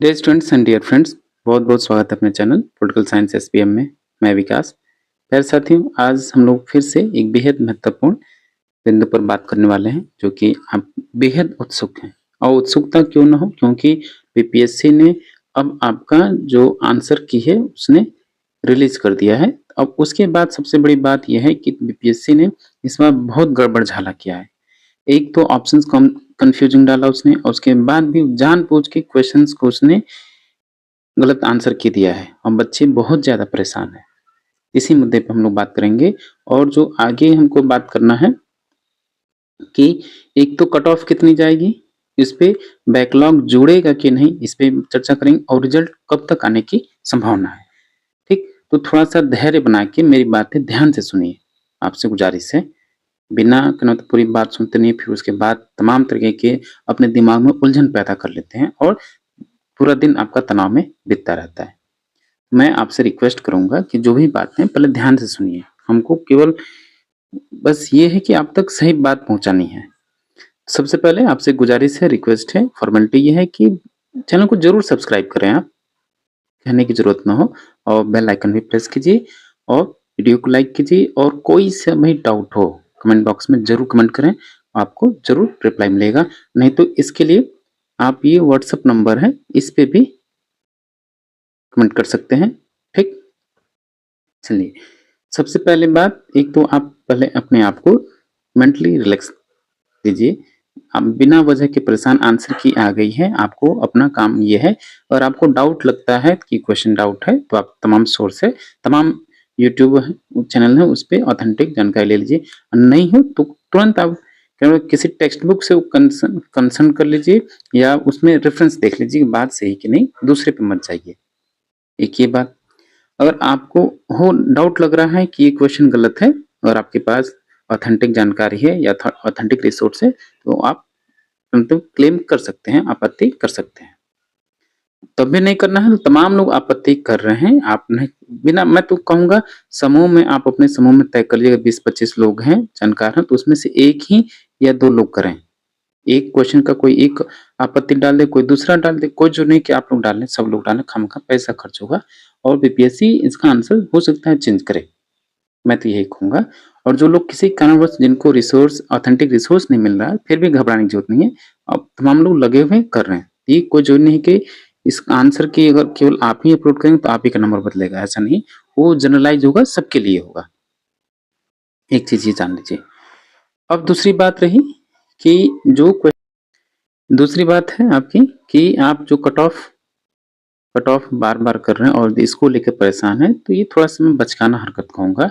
Dear students and dear friends, बहुत बहुत स्वागत है अपने चैनल पॉलिटिकल साइंस एसपीएम में। मैं विकास। प्यारे साथियों, आज हम लोग फिर से एक बेहद महत्वपूर्ण बिंदु पर बात करने वाले हैं जो कि आप बेहद उत्सुक हैं। और उत्सुकता क्यों ना हो, क्योंकि बीपीएससी ने अब आपका जो आंसर की है उसने रिलीज कर दिया है। अब उसके बाद सबसे बड़ी बात यह है कि बीपीएससी ने इस बार बहुत गड़बड़ झाला किया है। एक तो ऑप्शंस कम कंफ्यूजिंग डाला उसने, और उसके बाद भी जानबूझ के क्वेश्चंस को उसने गलत आंसर की दिया है और बच्चे बहुत ज्यादा परेशान हैं। इसी मुद्दे पे हम लोग बात करेंगे। और जो आगे हमको बात करना है कि एक तो कट ऑफ कितनी जाएगी, इस पे बैकलॉग जुड़ेगा कि नहीं, इस पे चर्चा करेंगे, और रिजल्ट कब तक आने की संभावना है। ठीक, तो थोड़ा सा धैर्य बना के मेरी बातें ध्यान से सुनिए, आपसे गुजारिश है। बिना तो पूरी बात सुनते नहीं, फिर उसके बाद तमाम तरीके के अपने दिमाग में उलझन पैदा कर लेते हैं और पूरा दिन आपका तनाव में बीतता रहता है। मैं आपसे रिक्वेस्ट करूंगा कि जो भी बातें पहले ध्यान से सुनिए। हमको केवल बस ये है कि आप तक सही बात पहुंचानी है। सबसे पहले आपसे गुजारिश है, रिक्वेस्ट है, फॉर्मेलिटी ये है कि चैनल को जरूर सब्सक्राइब करें, आप कहने की जरूरत ना हो, और बेल आइकन भी प्रेस कीजिए और वीडियो को लाइक कीजिए। और कोई सा भी डाउट हो कमेंट बॉक्स में जरूर कमेंट करें, आपको जरूर रिप्लाई मिलेगा। नहीं तो इसके लिए आप ये व्हाट्सएप नंबर है, इस पे भी कमेंट कर सकते हैं। ठीक, चलिए सबसे पहले बात, एक तो आप पहले अपने आप को मेंटली रिलैक्स दीजिए। आप बिना वजह के परेशान, आंसर की आ गई है, आपको अपना काम ये है। और आपको डाउट लगता है कि क्वेश्चन डाउट है, तो आप तमाम सोर्स है, तमाम यूट्यूब चैनल है, उस पर ऑथेंटिक जानकारी ले लीजिए। नहीं हो तो तुरंत आप किसी टेक्स्ट बुक से कंसर्न कर लीजिए, या उसमें रेफरेंस देख लीजिए बात सही कि नहीं, दूसरे पे मत जाइए। एक ये बात। अगर आपको हो डाउट लग रहा है कि ये क्वेश्चन गलत है और आपके पास ऑथेंटिक जानकारी है या ऑथेंटिक रिसोर्स है, तो आप मतलब क्लेम कर सकते हैं, आपत्ति कर सकते हैं। तब भी नहीं करना है तो तमाम लोग आपत्ति कर रहे हैं, आप नहीं, बिना, मैं तो कहूंगा समूह में, आप अपने समूह में तय कर लीजिएगा 20-25 लोग हैं जानकार हैं, तो उसमें से एक ही या दो लोग करें। एक क्वेश्चन का कोई एक आपत्ति डाल दे, कोई दूसरा डाल दे, कोई जो नहीं कि आप लोग डालें, सब लोग डालें, खामखा पैसा खर्च होगा और बीपीएससी इसका आंसर हो सकता है चेंज करे। मैं तो यही कहूंगा। और जो लोग किसी कारणवश जिनको रिसोर्स, ऑथेंटिक रिसोर्स नहीं मिल रहा है, फिर भी घबराने की जरूरत नहीं है। अब तमाम लोग लगे हुए कर रहे हैं, ये कोई जरूरी नहीं कि इस आंसर की अगर केवल आप ही अपलोड करेंगे तो आप ही का नंबर बदलेगा, ऐसा नहीं, वो जनरलाइज होगा, सबके लिए होगा। एक चीज ये जान लीजिए। अब दूसरी बात रही कि जो दूसरी बात है आपकी कि आप जो कट ऑफ बार बार कर रहे हैं और इसको लेकर परेशान है, तो ये थोड़ा सा मैं बचकाना हरकत कहूंगा।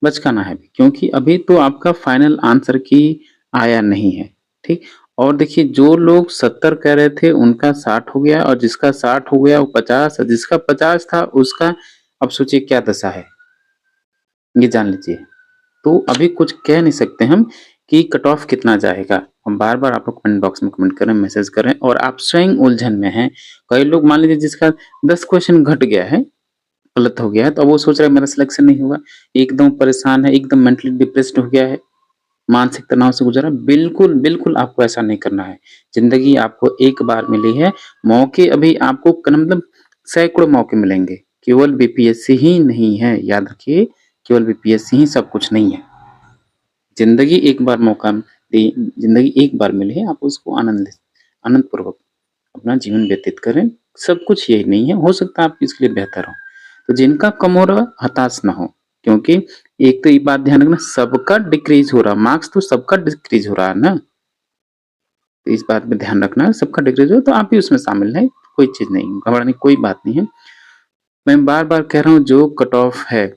बचकाना है भी, क्योंकि अभी तो आपका फाइनल आंसर की आया नहीं है। ठीक, और देखिए जो लोग 70 कह रहे थे उनका 60 हो गया, और जिसका 60 हो गया वो 50, और जिसका 50 था उसका अब सोचिए क्या दशा है, ये जान लीजिए। तो अभी कुछ कह नहीं सकते हम कि कट ऑफ कितना जाएगा। हम बार बार आप लोग कमेंट बॉक्स में कमेंट करें, मैसेज करें, और आप स्वयं उलझन में हैं। कई लोग मान लीजिए जिसका 10 क्वेश्चन घट गया है, गलत हो गया है, तो अब वो सोच रहा है मेरा सिलेक्शन नहीं हुआ, एकदम परेशान है, एकदम मेंटली डिप्रेस्ड हो गया है, मानसिक तनाव से गुजरा। बिल्कुल बिल्कुल आपको ऐसा नहीं करना है। जिंदगी आपको एक बार मिली है, मौके अभी आपको मतलब सैकड़ों मौके मिलेंगे, केवल बीपीएससी ही नहीं है, याद रखिए, केवल बीपीएससी ही सब कुछ नहीं है। जिंदगी एक बार मौका दी, जिंदगी एक बार मिली है, आप उसको आनंद पूर्वक अपना जीवन व्यतीत करें। सब कुछ यही नहीं है, हो सकता है आप इसके लिए बेहतर हो। तो जिनका कम हो रहा हताश ना हो, क्योंकि एक तो ये बात ध्यान रखना, सबका डिक्रीज हो रहा, मार्क्स तो सबका डिक्रीज हो रहा है ना, तो इस बात पे ध्यान रखना, सबका डिक्रीज हो तो आप भी उसमें शामिल है, कोई चीज नहीं, घबराने की कोई बात नहीं है। मैं बार बार कह रहा हूँ जो कट ऑफ है,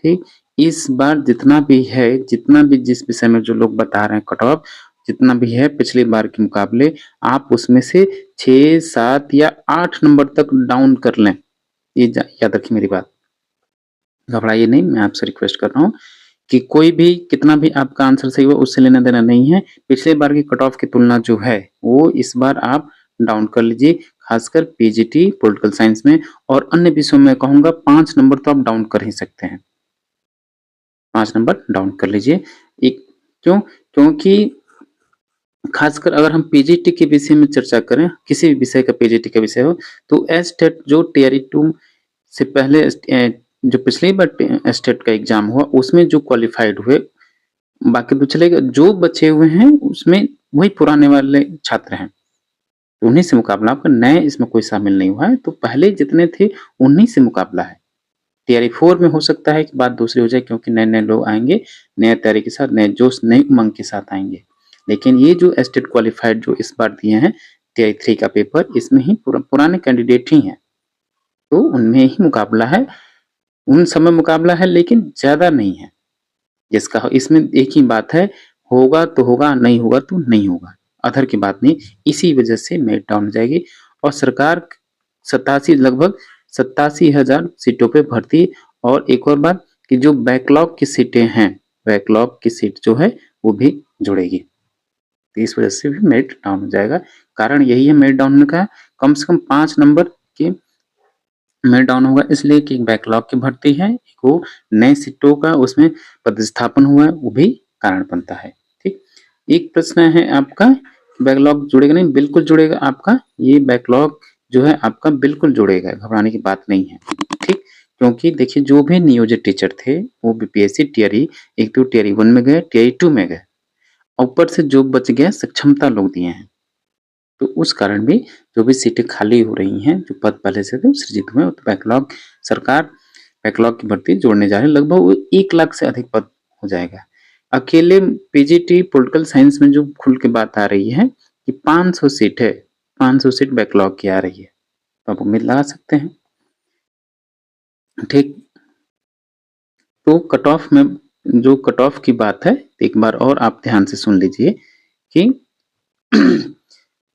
ठीक, इस बार जितना भी है, जितना भी जिस विषय में जो लोग बता रहे हैं कट ऑफ जितना भी है पिछली बार के मुकाबले, आप उसमें से 6, 7 या 8 नंबर तक डाउन कर लें। ये याद रखिए मेरी बात, घबराइए नहीं, मैं आपसे रिक्वेस्ट कर रहा हूँ कि कोई भी कितना भी आपका आंसर सही हो उससे लेना देना नहीं है। पिछले बार की कट ऑफ की तुलना जो है वो इस बार आप डाउन कर लीजिए, खासकर पीजीटी पॉलिटिकल साइंस में, और अन्य विषयों में कहूंगा 5 नंबर तो आप डाउन कर ही सकते हैं, 5 नंबर डाउन कर लीजिए। एक क्यों, क्योंकि खासकर अगर हम पीजीटी के विषय में चर्चा करें, किसी भी विषय का पीजीटी का विषय हो, तो एस्टेट जो टीआरई 2 से पहले जो पिछली बार एस्टेट का एग्जाम हुआ उसमें जो क्वालिफाइड हुए, बाकी तो चलेगा, जो बचे हुए हैं उसमें वही पुराने वाले छात्र हैं, उन्हीं से मुकाबला आपका, नए इसमें कोई शामिल नहीं हुआ है। तो पहले जितने थे उन्हीं से मुकाबला है। तैयारी 4 में हो सकता है कि बात दूसरी हो जाए, क्योंकि नए नए लोग आएंगे, नए तैयारी के साथ, नए जोश, नई उमंग के साथ आएंगे। लेकिन ये जो एस्टेट क्वालिफाइड जो इस बार दिए हैं तैयारी 3 का पेपर, इसमें ही पुराने कैंडिडेट ही हैं, तो उनमें ही मुकाबला है, उन सब में मुकाबला है, लेकिन ज्यादा नहीं है। जिसका इसमें एक ही बात है, होगा तो होगा, नहीं होगा तो नहीं होगा, अधर की बात नहीं। इसी वजह से मेरिट डाउन हो जाएगी और सरकार 87 लगभग 87,000 सीटों पे भर्ती। और एक और बात कि जो बैकलॉग की सीटें हैं, बैकलॉग की सीट जो है वो भी जुड़ेगी, तो इस वजह से भी मेरिट डाउन हो जाएगा। कारण यही है मेरिट डाउन होने का, कम से कम 5 नंबर की मेरिट डाउन होगा, इसलिए कि बैकलॉग की भर्ती है, एक वो नए सीटों का उसमें प्रतिस्थापन हुआ है, वो भी कारण बनता है। ठीक, एक प्रश्न है आपका, बैकलॉग जुड़ेगा? नहीं, बिल्कुल जुड़ेगा आपका, ये बैकलॉग जो है आपका बिल्कुल जुड़ेगा, घबराने की बात नहीं है। ठीक, क्योंकि देखिए जो भी नियोजित टीचर थे वो बीपीएससी टीआरई 1 तो टीआरई 1 में गए, टीआरई 2 में गए, ऊपर से जो बच गया सक्षमता लोग दिए हैं, तो उस कारण भी जो भी सीटें खाली हो रही हैं, जो पद पहले से थे सृजित हुए, तो बैकलॉग, सरकार बैकलॉग की भर्ती जोड़ने जा रही है, लगभग 1 लाख से अधिक पद हो जाएगा। अकेले पीजीटी पॉलिटिकल साइंस में जो खुल के बात आ रही है कि 500 सीट है, 500 सीट बैकलॉग की आ रही है, तो आप उम्मीद लगा सकते हैं। ठीक, तो कट ऑफ में जो कट ऑफ की बात है, एक बार और आप ध्यान से सुन लीजिए कि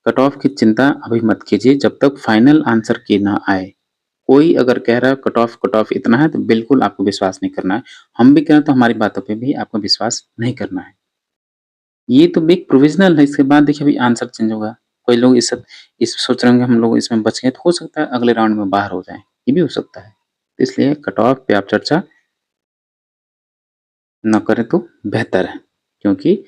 कट ऑफ की चिंता अभी मत कीजिए जब तक फाइनल आंसर की ना आए। कोई अगर कह रहा है कट ऑफ इतना है, तो बिल्कुल आपको विश्वास नहीं करना है। हम भी कह रहे हैं तो हमारी बातों पे भी आपको विश्वास नहीं करना है। ये तो बिग प्रोविजनल है, इसके बाद देखिए अभी आंसर चेंज होगा। कोई लोग इस सोच रहे होंगे हम लोग इसमें बच गए, तो हो सकता है अगले राउंड में बाहर हो जाए, ये भी हो सकता है। इसलिए कट ऑफ पे आप चर्चा न करें तो बेहतर है, क्योंकि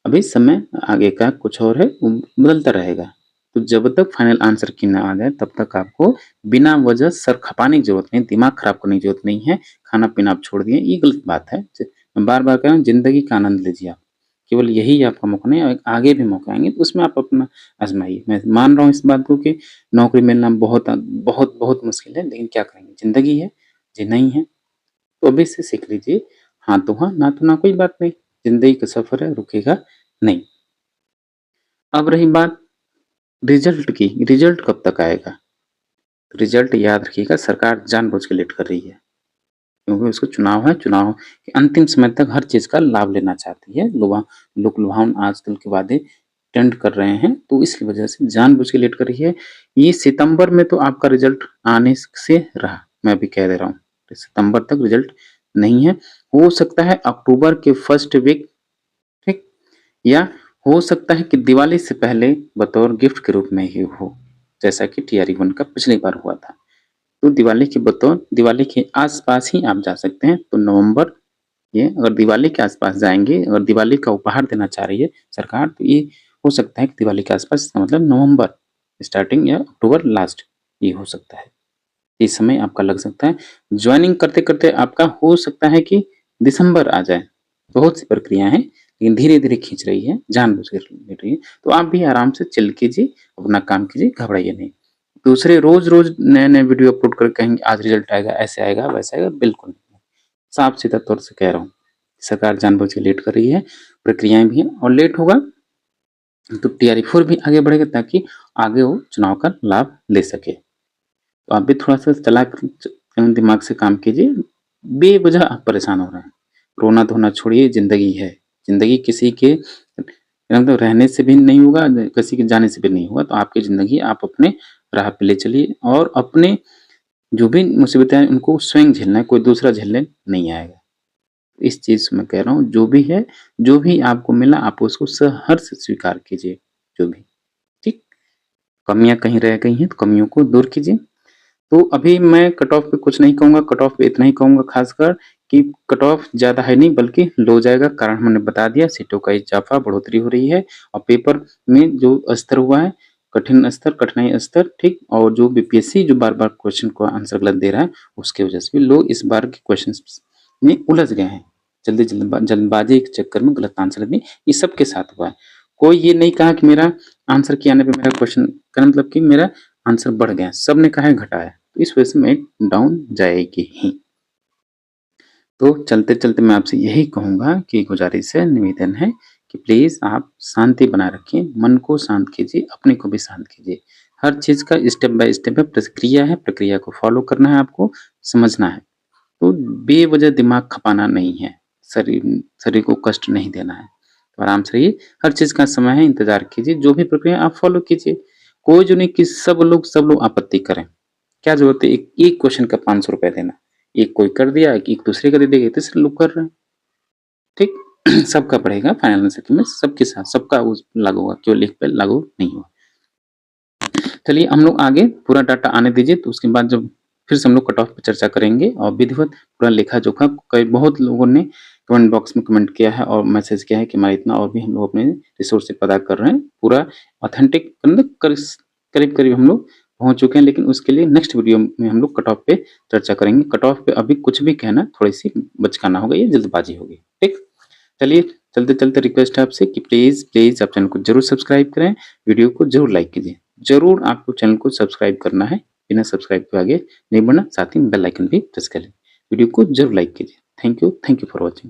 अभी समय आगे का कुछ और है, वो बदलता रहेगा। तो जब तक फाइनल आंसर की ना आ जाए तब तक आपको बिना वजह सर खपाने की जरूरत नहीं, दिमाग खराब करने की जरूरत नहीं है। खाना पीना आप छोड़ दिए, ये गलत बात है। मैं बार बार कह रहा हूँ, जिंदगी का आनंद लीजिए आप, केवल यही आपका मौका नहीं, आगे भी मौका आएंगे तो उसमें आप अपना आजमाइए। मैं मान रहा हूँ इस बात को कि नौकरी मिलना बहुत बहुत बहुत मुश्किल है, लेकिन क्या करेंगे, जिंदगी है, जी नहीं है तो अभी से सीख लीजिए। हाँ तो हाँ, ना तो ना, कोई बात नहीं, जिंदगी का सफर है, रुकेगा नहीं। अब रही बात रिजल्ट की, रिजल्ट कब तक आएगा? रिजल्ट याद रखिएगा, सरकार जानबूझ के लेट कर रही है, क्योंकि उसको चुनाव है, चुनाव के अंतिम समय तक हर चीज का लाभ लेना चाहती है। लोक लुभावन आजकल के वादे ट्रेंड कर रहे हैं, तो इसकी वजह से जानबूझ के लेट कर रही है। ये सितंबर में तो आपका रिजल्ट आने से रहा, मैं अभी कह दे रहा हूँ, सितंबर तक रिजल्ट नहीं है। हो सकता है अक्टूबर के फर्स्ट वीक, ठीक, या हो सकता है कि दिवाली से पहले बतौर गिफ्ट के रूप में ही हो, जैसा कि टीआरई 1 का पिछली बार हुआ था। तो दिवाली के बतौर, दिवाली के आसपास ही आप जा सकते हैं। तो नवंबर, ये अगर दिवाली के आसपास जाएंगे, अगर दिवाली का उपहार देना चाह रही है सरकार, तो ये हो सकता है कि दिवाली के आसपास, इसका मतलब नवंबर स्टार्टिंग या अक्टूबर लास्ट, ये हो सकता है। इस समय आपका लग सकता है, ज्वाइनिंग करते करते आपका हो सकता है कि दिसंबर आ जाए। बहुत सी प्रक्रियाएं हैं, लेकिन धीरे धीरे खींच रही है, जानबूझ कर ले रही है। तो आप भी आराम से चिल कीजिए, अपना काम कीजिए, घबराइए नहीं। दूसरे रोज रोज नए नए वीडियो अपलोड कर कहेंगे आज रिजल्ट आएगा, ऐसे आएगा, वैसे आएगा, बिल्कुल नहीं। साफ सीधा तौर से कह रहा हूँ, सरकार जानबूझ के लेट कर रही है, प्रक्रियाएं भी हैं, और लेट होगा तो टीआरई 4 भी आगे बढ़ेगा, ताकि आगे वो चुनाव का लाभ ले सके। तो आप भी थोड़ा सा चालाक दिमाग से काम कीजिए, बेवजह आप परेशान हो रहे हैं। रोना धोना छोड़िए, जिंदगी है, जिंदगी किसी के मतलब रहने से भी नहीं होगा, किसी के जाने से भी नहीं होगा। तो आपकी जिंदगी आप अपने राह पे ले चलिए, और अपने जो भी मुसीबतें हैं उनको स्वयं झेलना है, कोई दूसरा झेलने नहीं आएगा। इस चीज में कह रहा हूँ, जो भी है, जो भी आपको मिला आप उसको सहर्ष स्वीकार कीजिए, जो भी, ठीक। कमियां कहीं रह गई हैं तो कमियों को दूर कीजिए। तो अभी मैं कट ऑफ पे कुछ नहीं कहूंगा, कट ऑफ पे इतना ही कहूंगा खासकर कि कट ऑफ ज़्यादा है नहीं बल्कि लो जाएगा, कारण हमने बता दिया सीटों का इजाफा बढ़ोतरी हो रही है और पेपर में जो स्तर हुआ है कठिन स्तर कठिनाई स्तर ठीक, और जो बीपीएससी जो बार बार क्वेश्चन को आंसर गलत दे रहा है उसके वजह से भी लोग इस बार के क्वेश्चन में उलझ गए हैं, जल्दबाजी के चक्कर में गलत आंसर दिए, ये सबके साथ हुआ है। कोई ये नहीं कहा कि मेरा आंसर किए आने पे मेरा क्वेश्चन का मतलब कि मेरा आंसर बढ़ गया, सबने कहा है घटा है, तो इस वजह से मैं डाउन जाएगी ही। तो चलते चलते मैं आपसे यही कहूँगा कि गुजारिश है, निवेदन है कि प्लीज़ आप शांति बनाए रखिए, मन को शांत कीजिए, अपने को भी शांत कीजिए। हर चीज़ का स्टेप बाय स्टेप है, प्रक्रिया को फॉलो करना है, आपको समझना है। तो बेवजह दिमाग खपाना नहीं है, शरीर को कष्ट नहीं देना है, तो आराम से रहिए। हर चीज़ का समय है, इंतज़ार कीजिए, जो भी प्रक्रिया आप फॉलो कीजिए। कोई जो नहीं कि सब लोग आपत्ति करें, क्या ज़रूरत है एक क्वेश्चन का 500 रुपए देना? एक कोई कर दिया, एक दूसरे का दे देगा, तीसरे लोग कर रहे हैं, ठीक? सबका पड़ेगा फाइनल आंसर में, सबके साथ सबका उस लागू होगा, केवल एक पे लागू नहीं होगा। चलिए हम लोग आगे पूरा डाटा आने दीजिए, तो उसके बाद जब फिर से हम लोग कट ऑफ पर चर्चा करेंगे और विधिवत पूरा लेखा जोखा। कई बहुत लोगों ने कमेंट बॉक्स में कमेंट किया है और मैसेज किया है कि हमारा इतना, और भी हम लोग अपने रिसोर्स से पता कर रहे हैं, पूरा ऑथेंटिक करीब करीब हम लोग पहुंच चुके हैं, लेकिन उसके लिए नेक्स्ट वीडियो में हम लोग कट ऑफ पे चर्चा करेंगे। कट ऑफ पे अभी कुछ भी कहना थोड़ी सी बचकाना होगा, ये जल्दबाजी होगी, ठीक? चलिए चलते चलते रिक्वेस्ट है आपसे कि प्लीज़ प्लीज़ आप चैनल को जरूर सब्सक्राइब करें, वीडियो को जरूर लाइक कीजिए। जरूर आपको चैनल को सब्सक्राइब करना है, बिना सब्सक्राइब के आगे नहीं बढ़ना, साथ ही बेल आइकन भी प्रेस कर लें। वीडियो को जरूर लाइक कीजिए। Thank you for watching.